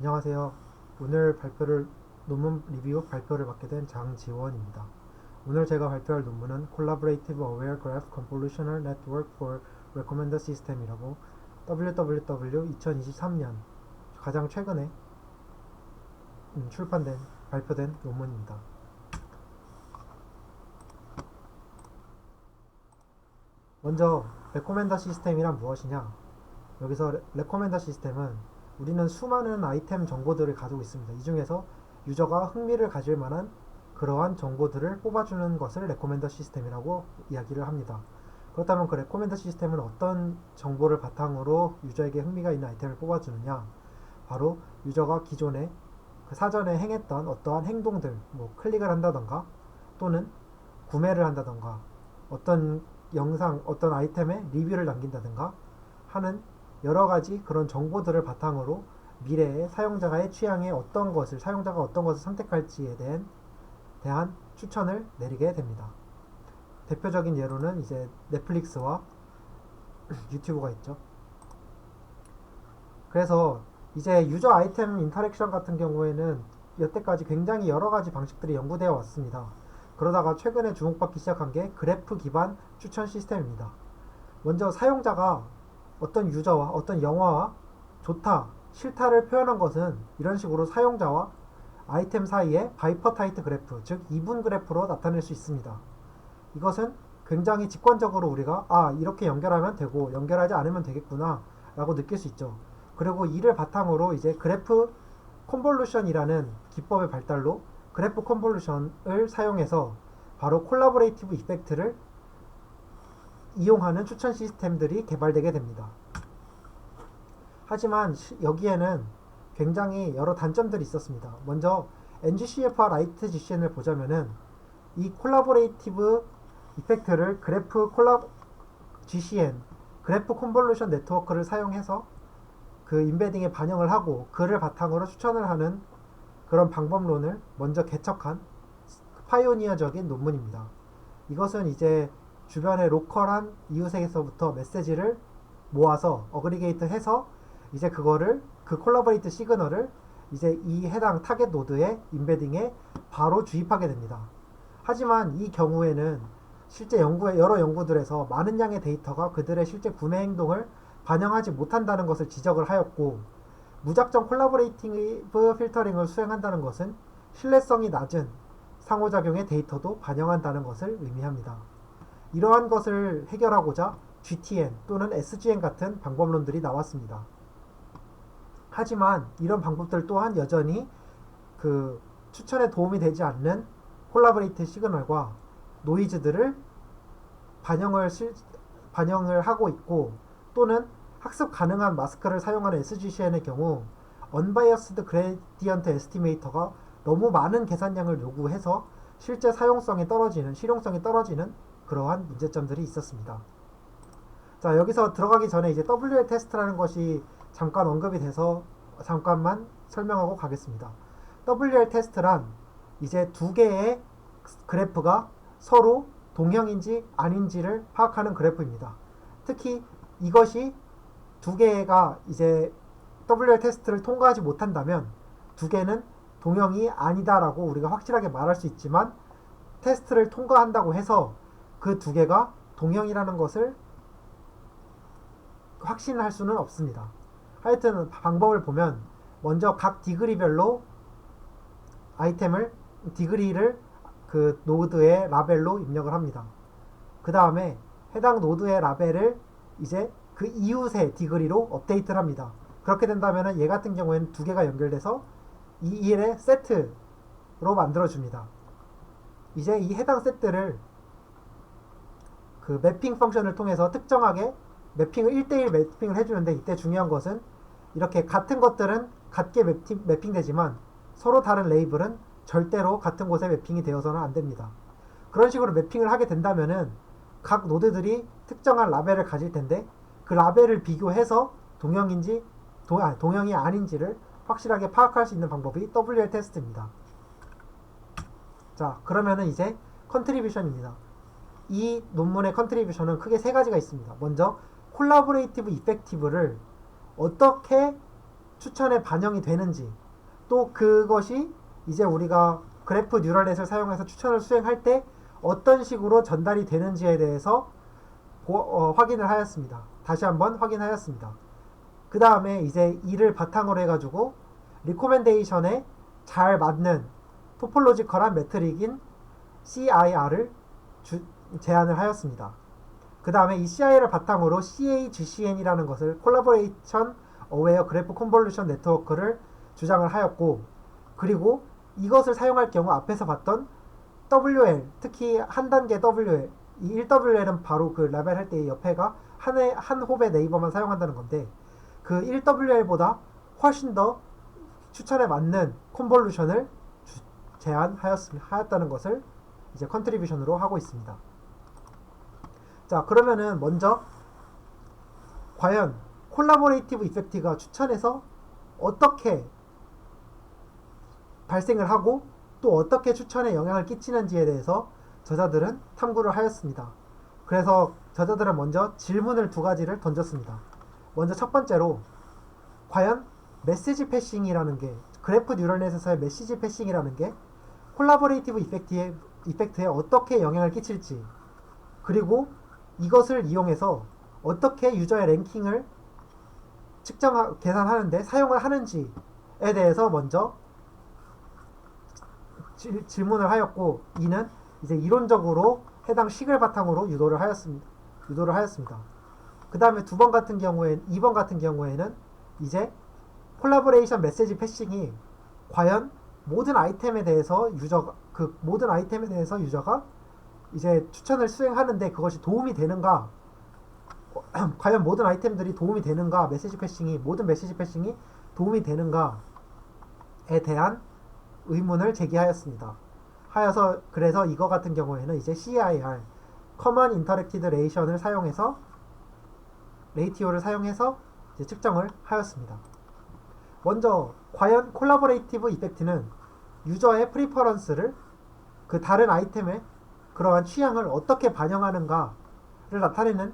안녕하세요. 논문 리뷰 발표를 맡게 된 장지원입니다. 오늘 제가 발표할 논문은 Collaborative Aware Graph Convolutional Network for Recommender System이라고 WWW 2023년 가장 최근에 발표된 논문입니다. 먼저 레코멘더 시스템이란 무엇이냐? 여기서 레코멘더 시스템은 우리는 수많은 아이템 정보들을 가지고 있습니다. 이 중에서 유저가 흥미를 가질 만한 그러한 정보들을 뽑아주는 것을 레코멘더 시스템이라고 이야기를 합니다. 그렇다면 그 레코멘더 시스템은 어떤 정보를 바탕으로 유저에게 흥미가 있는 아이템을 뽑아주느냐? 바로 유저가 기존에 그 사전에 행했던 어떠한 행동들, 클릭을 한다던가 또는 구매를 한다던가 어떤 영상, 어떤 아이템에 리뷰를 남긴다던가 하는 여러 가지 그런 정보들을 바탕으로 미래의 사용자의 취향에 사용자가 어떤 것을 선택할지에 대한 추천을 내리게 됩니다. 대표적인 예로는 이제 넷플릭스와 유튜브가 있죠. 그래서 이제 유저 아이템 인터랙션 같은 경우에는 여태까지 굉장히 여러 가지 방식들이 연구되어 왔습니다. 그러다가 최근에 주목받기 시작한 게 그래프 기반 추천 시스템입니다. 먼저 사용자가 어떤 유저와 어떤 영화와 좋다, 싫다를 표현한 것은 이런 식으로 사용자와 아이템 사이에 바이퍼타이트 그래프, 즉 이분 그래프로 나타낼 수 있습니다. 이것은 굉장히 직관적으로 우리가 이렇게 연결하면 되고 연결하지 않으면 되겠구나 라고 느낄 수 있죠. 그리고 이를 바탕으로 이제 그래프 컨볼루션이라는 기법의 발달로 그래프 컨볼루션을 사용해서 바로 콜라보레이티브 이펙트를 이용하는 추천 시스템들이 개발되게 됩니다. 하지만 여기에는 굉장히 여러 단점들이 있었습니다. 먼저 NGCF와 라이트 GCN을 보자면은 이 콜라보레이티브 이펙트를 GCN, 그래프 컨볼루션 네트워크를 사용해서 그 인베딩에 반영을 하고 그를 바탕으로 추천을 하는 그런 방법론을 먼저 개척한 파이오니어적인 논문입니다. 이것은 이제 주변의 로컬한 이웃에게서부터 메시지를 모아서 어그리게이트 해서 이제 그 콜라보레이트 시그널을 이제 이 해당 타겟 노드의 인베딩에 바로 주입하게 됩니다. 하지만 이 경우에는 실제 여러 연구들에서 많은 양의 데이터가 그들의 실제 구매 행동을 반영하지 못한다는 것을 지적을 하였고, 무작정 콜라보레이티브 필터링을 수행한다는 것은 신뢰성이 낮은 상호작용의 데이터도 반영한다는 것을 의미합니다. 이러한 것을 해결하고자 GTN 또는 SGN 같은 방법론들이 나왔습니다. 하지만 이런 방법들 또한 여전히 그 추천에 도움이 되지 않는 콜라보레이트 시그널과 노이즈들을 반영을 하고 있고, 또는 학습 가능한 마스크를 사용하는 SGCN의 경우 Unbiased Gradient Estimator가 너무 많은 계산량을 요구해서 실제 실용성이 떨어지는 그러한 문제점들이 있었습니다. 자, 여기서 들어가기 전에 이제 WL 테스트라는 것이 잠깐 언급이 돼서 잠깐만 설명하고 가겠습니다. WL 테스트란 이제 두 개의 그래프가 서로 동형인지 아닌지를 파악하는 그래프입니다. 특히 이것이 두 개가 이제 WL 테스트를 통과하지 못한다면 두 개는 동형이 아니다라고 우리가 확실하게 말할 수 있지만, 테스트를 통과한다고 해서 그 두 개가 동형이라는 것을 확신할 수는 없습니다. 하여튼 방법을 보면 먼저 각 디그리별로 디그리를 그 노드의 라벨로 입력을 합니다. 그 다음에 해당 노드의 라벨을 이제 그 이웃의 디그리로 업데이트를 합니다. 그렇게 된다면 얘 같은 경우에는 두 개가 연결돼서 이 일의 세트로 만들어줍니다. 이제 이 해당 세트를 그 매핑 펑션을 통해서 특정하게 1대1 매핑을 해주는데, 이때 중요한 것은 이렇게 같은 것들은 같게 매핑되지만 서로 다른 레이블은 절대로 같은 곳에 매핑이 되어서는 안 됩니다. 그런 식으로 매핑을 하게 된다면은 각 노드들이 특정한 라벨을 가질 텐데, 그 라벨을 비교해서 동형이 아닌지를 확실하게 파악할 수 있는 방법이 WL 테스트입니다. 자, 그러면은 이제 컨트리뷰션입니다. 이 논문의 컨트리뷰션은 크게 세 가지가 있습니다. 먼저 콜라보레이티브 이펙티브를 어떻게 추천에 반영이 되는지, 또 그것이 이제 우리가 그래프 뉴럴넷을 사용해서 추천을 수행할 때 어떤 식으로 전달이 되는지에 대해서 확인을 하였습니다. 다시 한번 확인하였습니다. 그 다음에 이제 이를 바탕으로 해가지고 리코멘데이션에 잘 맞는 토폴로지컬한 매트릭인 CIR을 제안을 하였습니다. 그 다음에 이 CIR을 바탕으로 CAGCN이라는 것을 콜라보레이션 어웨어 그래프 컨볼루션 네트워크를 주장을 하였고, 그리고 이것을 사용할 경우 앞에서 봤던 WL, 특히 한 단계 WL, 이 1WL은 바로 그 라벨 할 때 옆에가 한 홉의 네이버만 사용한다는 건데, 그 1WL보다 훨씬 더 추천에 맞는 컨볼루션을 제안하였다는 것을 이제 컨트리뷰션으로 하고 있습니다. 자, 그러면은 먼저 과연 콜라보레이티브 이펙트가 추천에서 어떻게 발생을 하고 또 어떻게 추천에 영향을 끼치는지에 대해서 저자들은 탐구를 하였습니다. 그래서 저자들은 먼저 질문을 두 가지를 던졌습니다. 먼저 첫 번째로 과연 메시지 패싱이라는 게, 그래프 뉴럴넷에서의 메시지 패싱이라는 게 콜라보레이티브 이펙트에 어떻게 영향을 끼칠지, 그리고 이것을 이용해서 어떻게 유저의 랭킹을 계산하는데 사용을 하는지에 대해서 먼저 질문을 하였고, 이는 이제 이론적으로 해당 식을 바탕으로 유도를 하였습니다. 그 다음에 2번 같은 경우에는 이제 콜라보레이션 메시지 패싱이 과연 모든 아이템에 대해서 유저가 이제 추천을 수행하는데 그것이 도움이 되는가, 과연 모든 아이템들이 도움이 되는가, 모든 메시지 패싱이 도움이 되는가에 대한 의문을 제기하였습니다. 그래서 이거 같은 경우에는 이제 CIR, Common Interacted Relation을 사용해서 레이티오를 사용해서 이제 측정을 하였습니다. 먼저 과연 콜라보레이티브 이펙트는 유저의 프리퍼런스를, 그 다른 아이템의 그러한 취향을 어떻게 반영하는가를 나타내는,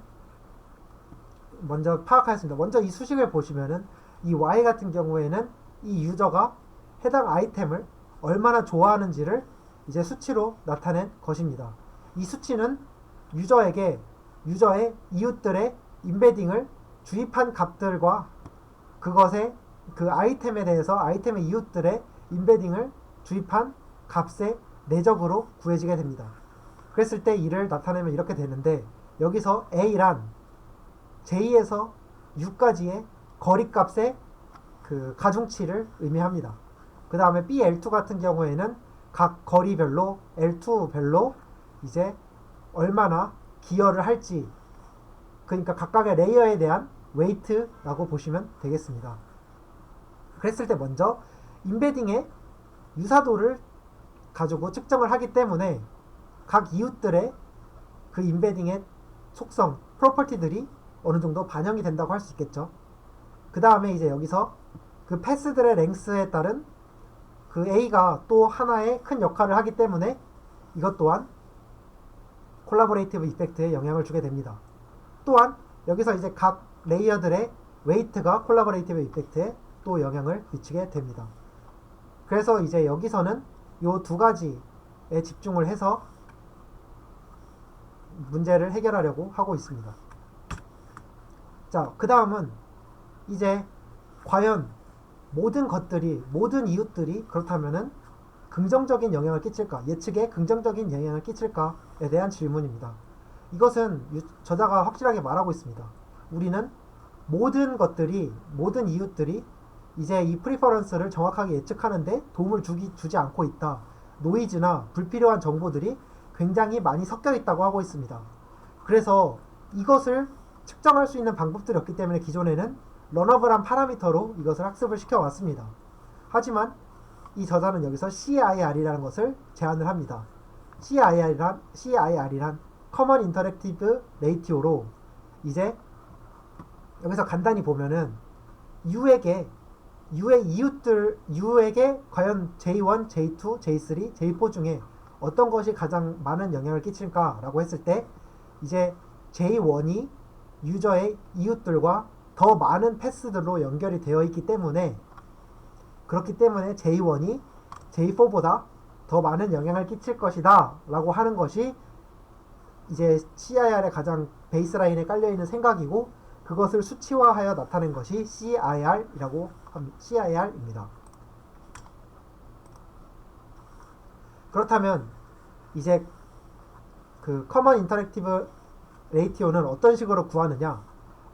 먼저 파악하였습니다. 먼저 이 수식을 보시면은 이 Y 같은 경우에는 이 유저가 해당 아이템을 얼마나 좋아하는지를 이제 수치로 나타낸 것입니다. 이 수치는 유저의 이웃들의 임베딩을 주입한 값들과 그 아이템에 대해서 아이템의 이웃들의 임베딩을 주입한 값의 내적으로 구해지게 됩니다. 그랬을 때 이를 나타내면 이렇게 되는데, 여기서 A란 J에서 U까지의 거리값의 그 가중치를 의미합니다. 그 다음에 BL2 같은 경우에는 각 거리별로 L2별로 이제 얼마나 기여를 할지, 그러니까 각각의 레이어에 대한 웨이트라고 보시면 되겠습니다. 그랬을 때 먼저 임베딩의 유사도를 가지고 측정을 하기 때문에 각 이웃들의 그 임베딩의 속성, 프로퍼티들이 어느 정도 반영이 된다고 할 수 있겠죠. 그 다음에 이제 여기서 그 패스들의 랭스에 따른 그 A가 또 하나의 큰 역할을 하기 때문에 이것 또한 콜라보레이티브 이펙트에 영향을 주게 됩니다. 또한 여기서 이제 각 레이어들의 웨이트가 콜라보레이티브 이펙트에 또 영향을 미치게 됩니다. 그래서 이제 여기서는 이 두 가지에 집중을 해서 문제를 해결하려고 하고 있습니다. 자, 그 다음은 이제 과연 모든 이웃들이 그렇다면은 긍정적인 영향을 끼칠까, 예측에 긍정적인 영향을 끼칠까에 대한 질문입니다. 이것은 저자가 확실하게 말하고 있습니다. 우리는 모든 이웃들이 이제 이 프리퍼런스를 정확하게 예측하는데 도움을 주지 않고 있다. 노이즈나 불필요한 정보들이 굉장히 많이 섞여 있다고 하고 있습니다. 그래서 이것을 측정할 수 있는 방법들이 없기 때문에 기존에는 러너블한 파라미터로 이것을 학습을 시켜왔습니다. 하지만 이 저자는 여기서 CIR이라는 것을 제안을 합니다. CIR이란 Common Interactive Ratio로 이제 여기서 간단히 보면은 U에게 과연 J1, J2, J3, J4 중에 어떤 것이 가장 많은 영향을 끼칠까라고 했을 때 이제 J1이 유저의 이웃들과 더 많은 패스들로 연결이 되어 있기 때문에, 그렇기 때문에 J1이 J4보다 더 많은 영향을 끼칠 것이다 라고 하는 것이 이제 CIR의 가장 베이스라인에 깔려있는 생각이고, 그것을 수치화하여 나타낸 것이 CIR입니다. 그렇다면 이제 그 커먼 인터랙티브 레이티오는 어떤 식으로 구하느냐?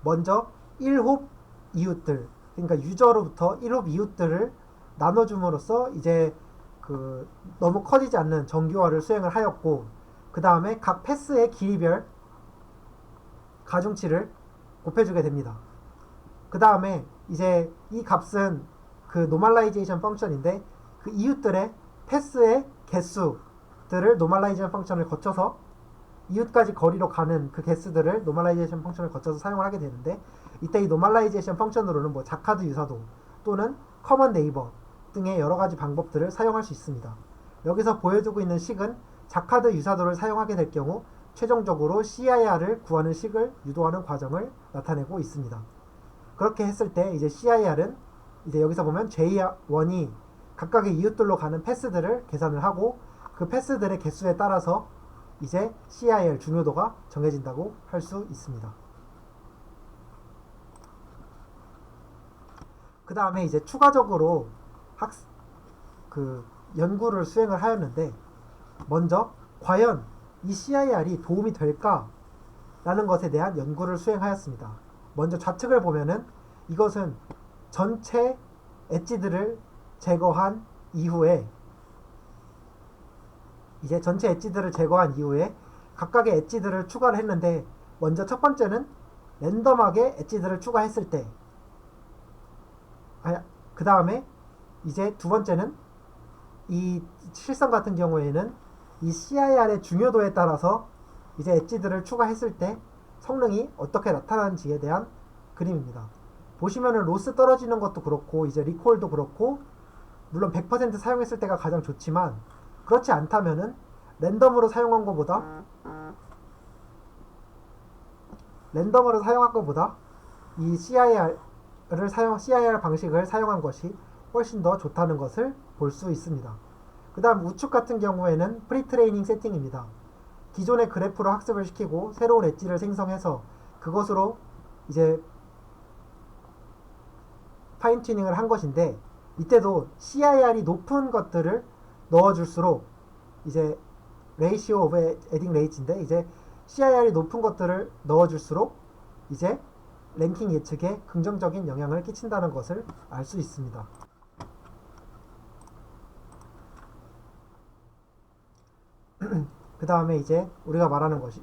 먼저 1홉 이웃들, 그러니까 유저로부터 1홉 이웃들을 나눠줌으로써 이제 그 너무 커지지 않는 정규화를 수행을 하였고, 그 다음에 각 패스의 길이별 가중치를 곱해주게 됩니다. 그 다음에 이제 이 값은 그 노멀라이제이션 펑션인데, 그 이웃들의 패스의 개수들을 노멀라이제이션 펑션을 거쳐서 이웃까지 거리로 가는 그 개수들을 노멀라이제이션 펑션을 거쳐서 사용을 하게 되는데, 이때 이 노멀라이제이션 펑션으로는 뭐 자카드 유사도 또는 커먼 네이버 등의 여러 가지 방법들을 사용할 수 있습니다. 여기서 보여주고 있는 식은 자카드 유사도를 사용하게 될 경우 최종적으로 CIR을 구하는 식을 유도하는 과정을 나타내고 있습니다. 그렇게 했을 때 이제 CIR은 이제 여기서 보면 J1이 각각의 이웃들로 가는 패스들을 계산을 하고, 그 패스들의 개수에 따라서 이제 CIR 중요도가 정해진다고 할 수 있습니다. 그 다음에 이제 추가적으로 연구를 수행을 하였는데, 먼저 과연 이 CIR이 도움이 될까? 라는 것에 대한 연구를 수행하였습니다. 먼저 좌측을 보면은 이것은 전체 엣지들을 제거한 이후에 각각의 엣지들을 추가를 했는데, 먼저 첫 번째는 랜덤하게 엣지들을 추가했을 때, 그 다음에 이제 두 번째는 이 실성 같은 경우에는 이 CIR의 중요도에 따라서 이제 엣지들을 추가했을 때 성능이 어떻게 나타나는지에 대한 그림입니다. 보시면은 로스 떨어지는 것도 그렇고, 이제 리콜도 그렇고, 물론 100% 사용했을 때가 가장 좋지만, 그렇지 않다면은 랜덤으로 사용한 것보다 이 CIR 방식을 사용한 것이 훨씬 더 좋다는 것을 볼 수 있습니다. 그 다음 우측 같은 경우에는 프리트레이닝 세팅입니다. 기존의 그래프로 학습을 시키고 새로운 엣지를 생성해서 그것으로 이제 파인 튜닝을 한 것인데, 이때도 CIR이 높은 것들을 넣어줄수록 이제 레이시오 오브 에딩 레이츠인데, 이제 CIR이 높은 것들을 넣어줄수록 이제 랭킹 예측에 긍정적인 영향을 끼친다는 것을 알 수 있습니다. 그 다음에 이제 우리가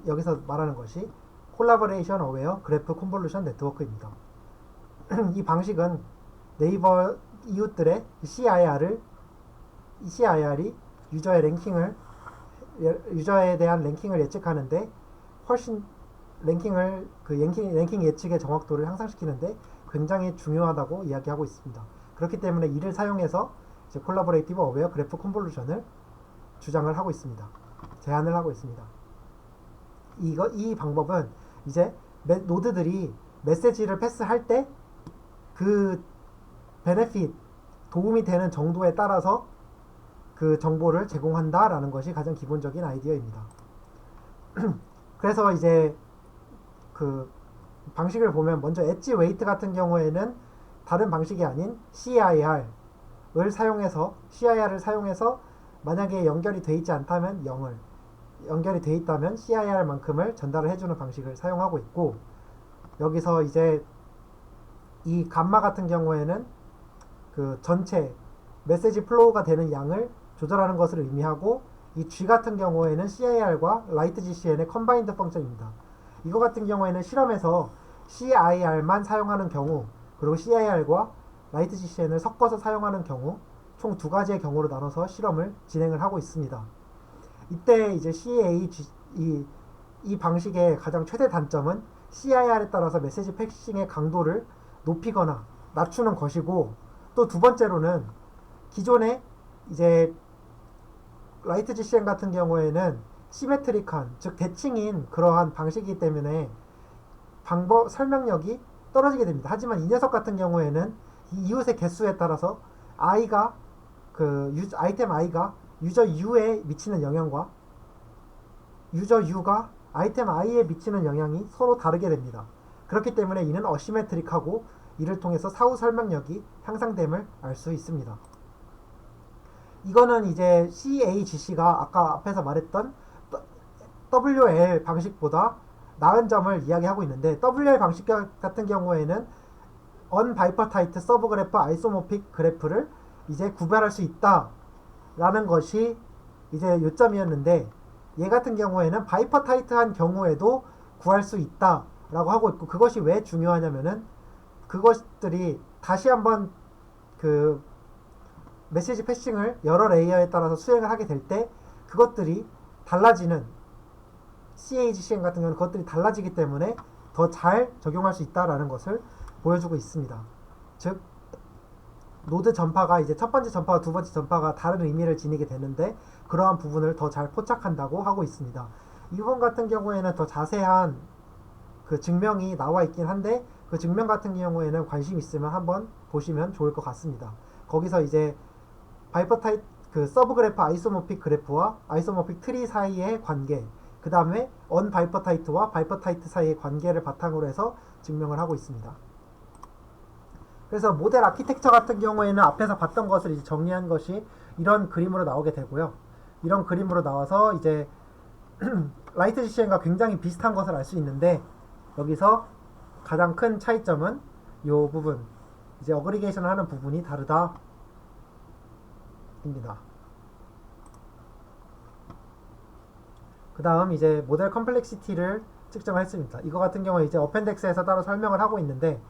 여기서 말하는 것이 콜라보레이션 어웨어 그래프 컨볼루션 네트워크입니다. 이 방식은 네이버 이웃들의 CIR이 유저에 대한 랭킹을 예측하는데 훨씬 랭킹 예측의 정확도를 향상시키는데 굉장히 중요하다고 이야기하고 있습니다. 그렇기 때문에 이를 사용해서 이제 콜라보레이티브 어웨어 그래프 컨볼루션을 제안을 하고 있습니다. 이 방법은 이제 노드들이 메시지를 패스할 때 그 도움이 되는 정도에 따라서 그 정보를 제공한다라는 것이 가장 기본적인 아이디어입니다. 그래서 이제 그 방식을 보면 먼저 엣지 웨이트 같은 경우에는 다른 방식이 아닌 CIR을 사용해서 만약에 연결이 돼 있지 않다면 0을, 연결이 돼 있다면 CIR만큼을 전달을 해주는 방식을 사용하고 있고, 여기서 이제 이 감마 같은 경우에는 그 전체 메시지 플로우가 되는 양을 조절하는 것을 의미하고, 이 G 같은 경우에는 CIR과 라이트 GCN의 컴바인드 펑션입니다. 이거 같은 경우에는 실험에서 CIR만 사용하는 경우, 그리고 CIR과 라이트 GCN을 섞어서 사용하는 경우, 총 두 가지의 경우로 나눠서 실험을 진행을 하고 있습니다. 이때 이제 이 방식의 가장 최대 단점은 CIR에 따라서 메시지 패싱의 강도를 높이거나 낮추는 것이고, 또 두 번째로는 기존의 이제 라이트 GCN 같은 경우에는 시메트릭한, 즉 대칭인 그러한 방식이기 때문에 설명력이 떨어지게 됩니다. 하지만 이 녀석 같은 경우에는 이 이웃의 개수에 따라서 i가 아이템 i가 유저 u에 미치는 영향과 유저 u가 아이템 i에 미치는 영향이 서로 다르게 됩니다. 그렇기 때문에 이는 어시메트릭하고 이를 통해서 사후 설명력이 향상됨을 알 수 있습니다. 이거는 이제 CAGC가 아까 앞에서 말했던 WL 방식보다 나은 점을 이야기하고 있는데, WL 방식 같은 경우에는 언바이퍼타이트 서브 그래프 아이소모픽 그래프를 이제 구별할 수 있다 라는 것이 이제 요점이었는데, 얘 같은 경우에는 바이퍼타이트한 경우에도 구할 수 있다 라고 하고 있고, 그것이 왜 중요하냐면은 그것들이 다시 한번 그 메시지 패싱을 여러 레이어에 따라서 수행을 하게 될 때 그것들이 달라지는, CAGCN 같은 경우는 그것들이 달라지기 때문에 더 잘 적용할 수 있다라는 것을 보여주고 있습니다. 즉 노드 전파가 이제 첫 번째 전파와 두 번째 전파가 다른 의미를 지니게 되는데, 그러한 부분을 더 잘 포착한다고 하고 있습니다. 이 부분 같은 경우에는 더 자세한 그 증명이 나와 있긴 한데, 그 증명 같은 경우에는 관심 있으면 한번 보시면 좋을 것 같습니다. 거기서 이제 바이퍼타이트 그 서브 그래프 아이소모픽 그래프와 아이소모픽 트리 사이의 관계, 그 다음에 언바이퍼타이트와 바이퍼타이트 사이의 관계를 바탕으로 해서 증명을 하고 있습니다. 그래서 모델 아키텍처 같은 경우에는 앞에서 봤던 것을 이제 정리한 것이 이런 그림으로 나오게 되고요. 이런 그림으로 나와서 이제 라이트 GCN과 굉장히 비슷한 것을 알 수 있는데, 여기서 가장 큰 차이점은 이 부분, 이제 어그리게이션을 하는 부분이 다르다 입니다. 그 다음 이제 모델 컴플렉시티를 측정을 했습니다. 이거 같은 경우에 이제 어펜덱스에서 따로 설명을 하고 있는데,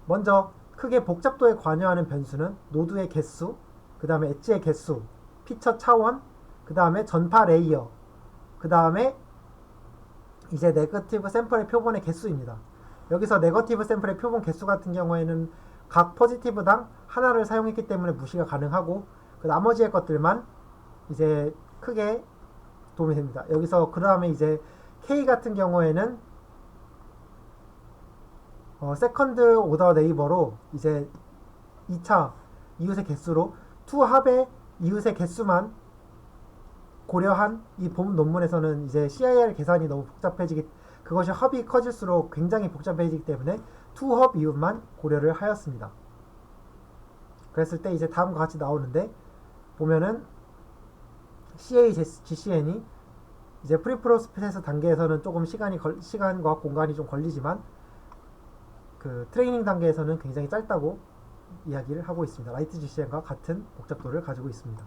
먼저 크게 복잡도에 관여하는 변수는 노드의 개수, 그 다음에 엣지의 개수, 피처 차원, 그 다음에 전파 레이어, 그 다음에 이제 네거티브 샘플의 표본의 개수입니다. 여기서 네거티브 샘플의 표본 개수 같은 경우에는 각 포지티브당 하나를 사용했기 때문에 무시가 가능하고, 그 나머지의 것들만 이제 크게 도움이 됩니다. 여기서 그 다음에 이제 K 같은 경우에는 세컨드 오더 네이버로 이제 2차 이웃의 개수로 투 합의 이웃의 개수만 고려한 이 본 논문에서는 이제 CIR 계산이 너무 복잡해지기, 그것이 합이 커질수록 굉장히 복잡해지기 때문에 투 합 이웃만 고려를 하였습니다. 그랬을 때 이제 다음과 같이 나오는데, 보면은 CAGCN이 이제 프리프로세스 단계에서는 조금 시간과 공간이 좀 걸리지만, 그 트레이닝 단계에서는 굉장히 짧다고 이야기를 하고 있습니다. 라이트 GCN과 같은 복잡도를 가지고 있습니다.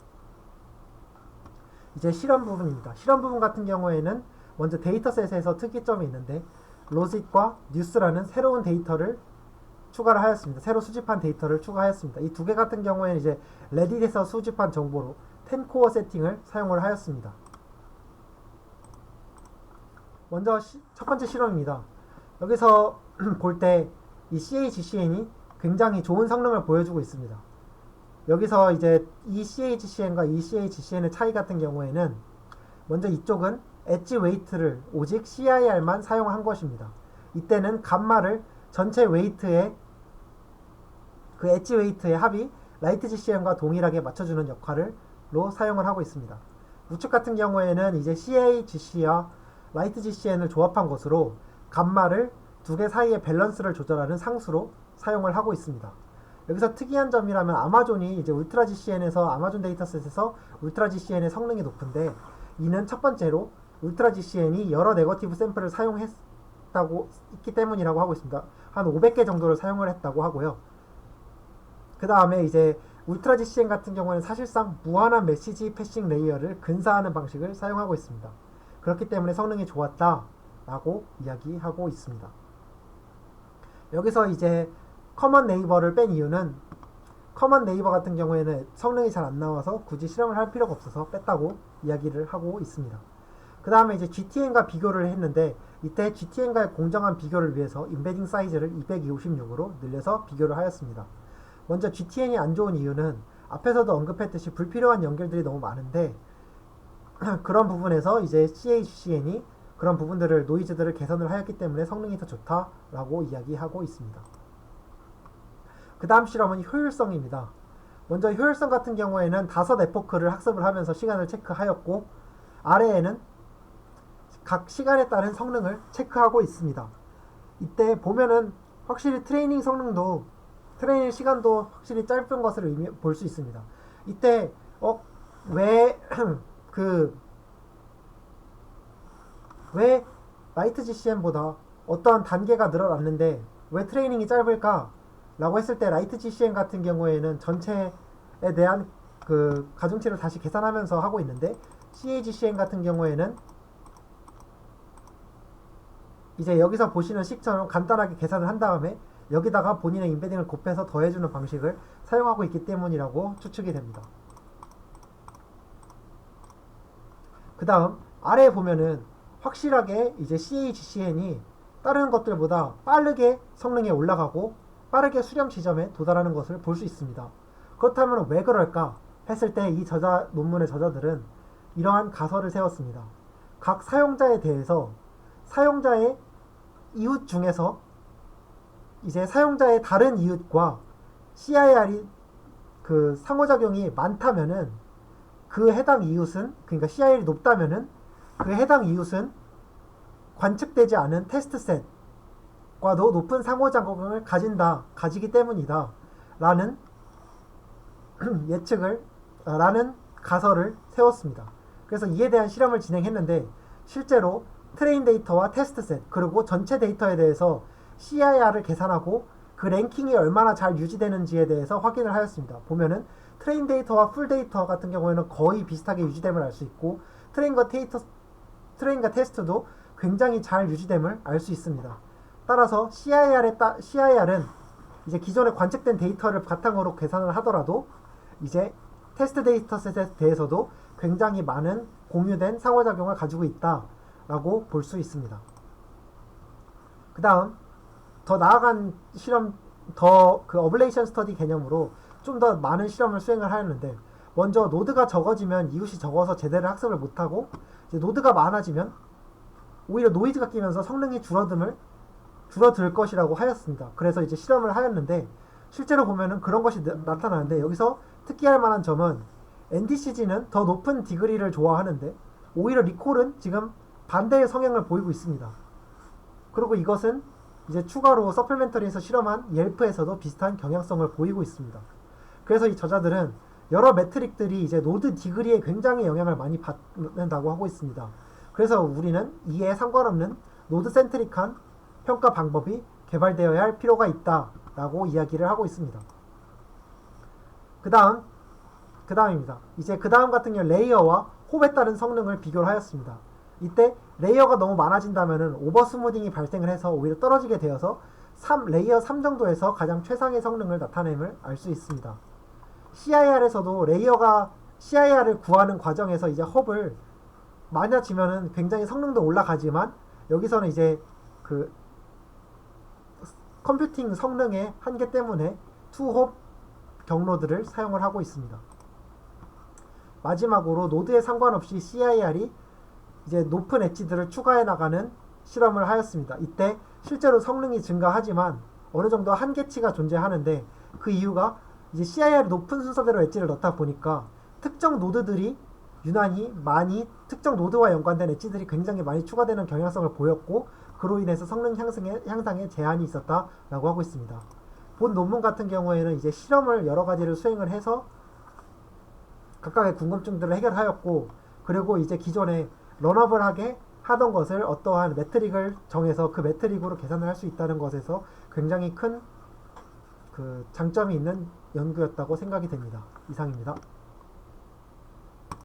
이제 실험 부분입니다. 실험 부분 같은 경우에는 먼저 데이터셋에서 특이점이 있는데, 로짓과 뉴스라는 새로운 데이터를 추가를 하였습니다. 새로 수집한 데이터를 추가하였습니다. 이 두 개 같은 경우에는 이제 레딧에서 수집한 정보로 10코어 세팅을 사용을 하였습니다. 먼저 첫 번째 실험입니다. 여기서 볼 때 이 CAGCN이 굉장히 좋은 성능을 보여주고 있습니다. 여기서 이제 이 CAGCN과 이 CAGCN의 차이 같은 경우에는, 먼저 이쪽은 엣지 웨이트를 오직 CIR만 사용한 것입니다. 이때는 감마를 전체 웨이트의 그 엣지 웨이트의 합이 라이트 GCN과 동일하게 맞춰주는 역할로 사용을 하고 있습니다. 우측 같은 경우에는 이제 CAGC와 라이트 GCN을 조합한 것으로 감마를 두 개 사이의 밸런스를 조절하는 상수로 사용을 하고 있습니다. 여기서 특이한 점이라면 아마존이 이제 울트라 GCN에서 아마존 데이터셋에서 울트라 GCN의 성능이 높은데, 이는 첫 번째로 울트라 GCN이 여러 네거티브 샘플을 사용했다고 있기 때문이라고 하고 있습니다. 한 500개 정도를 사용을 했다고 하고요. 그 다음에 이제 울트라 GCN 같은 경우는 사실상 무한한 메시지 패싱 레이어를 근사하는 방식을 사용하고 있습니다. 그렇기 때문에 성능이 좋았다라고 이야기하고 있습니다. 여기서 이제 커먼 네이버를 뺀 이유는, 커먼 네이버 같은 경우에는 성능이 잘 안 나와서 굳이 실험을 할 필요가 없어서 뺐다고 이야기를 하고 있습니다. 그 다음에 이제 GTN과 비교를 했는데, 이때 GTN과의 공정한 비교를 위해서 임베딩 사이즈를 256으로 늘려서 비교를 하였습니다. 먼저 GTN이 안 좋은 이유는 앞에서도 언급했듯이 불필요한 연결들이 너무 많은데, 그런 부분에서 이제 CAGCN이 그런 부분들을 노이즈들을 개선을 하였기 때문에 성능이 더 좋다라고 이야기하고 있습니다. 그 다음 실험은 효율성입니다. 먼저 효율성 같은 경우에는 5 에포크를 학습을 하면서 시간을 체크하였고 아래에는 각 시간에 따른 성능을 체크하고 있습니다. 이때 보면은 확실히 트레이닝 시간도 확실히 짧은 것을 볼 수 있습니다. 이때 왜 라이트 GCN보다 어떤 단계가 늘어났는데 왜 트레이닝이 짧을까? 라고 했을 때 라이트 GCN 같은 경우에는 전체에 대한 그 가중치를 다시 계산하면서 하고 있는데 CAGCN 같은 경우에는 이제 여기서 보시는 식처럼 간단하게 계산을 한 다음에 여기다가 본인의 임베딩을 곱해서 더해주는 방식을 사용하고 있기 때문이라고 추측이 됩니다. 그 다음 아래에 보면은 확실하게 이제 CAGCN이 다른 것들보다 빠르게 성능이 올라가고 빠르게 수렴 지점에 도달하는 것을 볼 수 있습니다. 그렇다면 왜 그럴까 했을 때 이 논문의 저자들은 이러한 가설을 세웠습니다. 각 사용자에 대해서 사용자의 이웃 중에서 이제 사용자의 다른 이웃과 CIR이 그 상호작용이 많다면은 그 해당 이웃은 그러니까 CIR이 높다면은 그 해당 이웃은 관측되지 않은 테스트셋과도 높은 상호작용을 가지기 때문이다 라는 라는 가설을 세웠습니다. 그래서 이에 대한 실험을 진행했는데 실제로 트레인 데이터와 테스트셋 그리고 전체 데이터에 대해서 CIR을 계산하고 그 랭킹이 얼마나 잘 유지되는지에 대해서 확인을 하였습니다. 보면은 트레인 데이터와 풀 데이터 같은 경우에는 거의 비슷하게 유지됨을 알 수 있고 트레인과 테스트도 굉장히 잘 유지됨을 알 수 있습니다. 따라서 CIR은 이제 기존에 관측된 데이터를 바탕으로 계산을 하더라도 이제 테스트 데이터셋에 대해서도 굉장히 많은 공유된 상호작용을 가지고 있다라고 볼 수 있습니다. 그 다음 더 나아간 실험, 그 어블레이션 스터디 개념으로 좀 더 많은 실험을 수행을 하였는데 먼저 노드가 적어지면 이웃이 적어서 제대로 학습을 못하고 이제 노드가 많아지면 오히려 노이즈가 끼면서 성능이 줄어들 것이라고 하였습니다. 그래서 이제 실험을 하였는데 실제로 보면은 그런 것이 나타나는데 여기서 특기할 만한 점은 NDCG는 더 높은 디그리를 좋아하는데 오히려 리콜은 지금 반대의 성향을 보이고 있습니다. 그리고 이것은 이제 추가로 서플멘터리에서 실험한 옐프에서도 비슷한 경향성을 보이고 있습니다. 그래서 이 저자들은 여러 매트릭들이 이제 노드 디그리에 굉장히 영향을 많이 받는다고 하고 있습니다. 그래서 우리는 이에 상관없는 노드 센트릭한 평가 방법이 개발되어야 할 필요가 있다라고 이야기를 하고 있습니다. 그 다음입니다. 이제 그 다음 같은 경우 레이어와 홉에 따른 성능을 비교를 하였습니다. 이때 레이어가 너무 많아진다면은 오버 스무딩이 발생을 해서 오히려 떨어지게 되어서 레이어 3 정도에서 가장 최상의 성능을 나타냄을 알 수 있습니다. CIR에서도 CIR을 구하는 과정에서 이제 헙을 많아지면은 굉장히 성능도 올라가지만 여기서는 이제 그 컴퓨팅 성능의 한계 때문에 2홉 경로들을 사용을 하고 있습니다. 마지막으로 노드에 상관없이 CIR이 이제 높은 엣지들을 추가해 나가는 실험을 하였습니다. 이때 실제로 성능이 증가하지만 어느 정도 한계치가 존재하는데 그 이유가 이제 CIR이 높은 순서대로 엣지를 넣다 보니까 특정 노드들이 유난히 많이 특정 노드와 연관된 엣지들이 굉장히 많이 추가되는 경향성을 보였고 그로 인해서 성능 향상에 제한이 있었다라고 하고 있습니다. 본 논문 같은 경우에는 이제 실험을 여러 가지를 수행을 해서 각각의 궁금증들을 해결하였고 그리고 이제 기존에 런어블하게 하던 것을 어떠한 매트릭을 정해서 그 매트릭으로 계산을 할 수 있다는 것에서 굉장히 큰 그 장점이 있는 연구였다고 생각이 됩니다. 이상입니다.